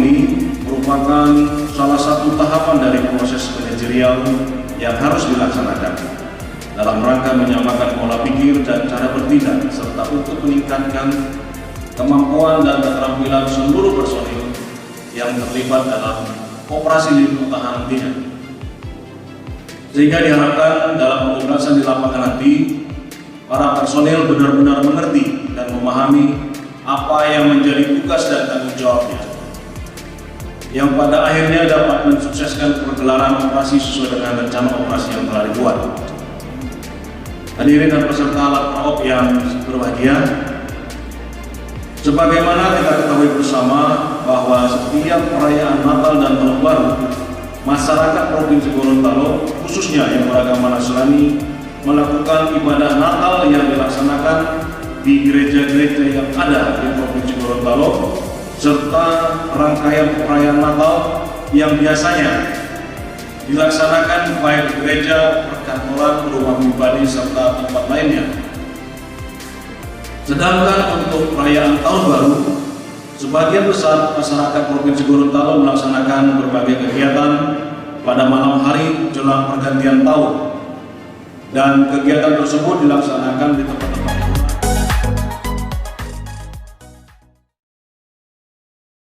ini merupakan salah satu tahapan dari proses manajerial yang harus dilaksanakan dalam rangka menyamakan pola pikir dan cara bertindak serta untuk meningkatkan kemampuan dan keterampilan seluruh personil yang terlibat dalam operasi lindung tahanan tidak. Sehingga diharapkan dalam penugasan di lapangan nanti, para personil benar-benar mengerti dan memahami apa yang menjadi tugas dan tanggung jawabnya, yang pada akhirnya dapat mensukseskan pergelaran operasi sesuai dengan rencana operasi yang telah dibuat. Hadirin dan peserta alat praop yang berbahagia, sebagaimana kita ketahui bersama bahwa setiap perayaan Natal dan Tahun Baru, masyarakat Provinsi Gorontalo, khususnya yang beragama Nasrani, melakukan ibadah Natal yang dilaksanakan di gereja-gereja yang ada di Provinsi Gorontalo, serta rangkaian perayaan Natal yang biasanya dilaksanakan baik di gereja, perkantoran, rumah pribadi, serta tempat lainnya. Sedangkan untuk perayaan Tahun Baru, sebagian besar masyarakat Provinsi Gorontalo melaksanakan berbagai kegiatan pada malam hari jelang pergantian tahun, dan kegiatan tersebut dilaksanakan di tempat-tempat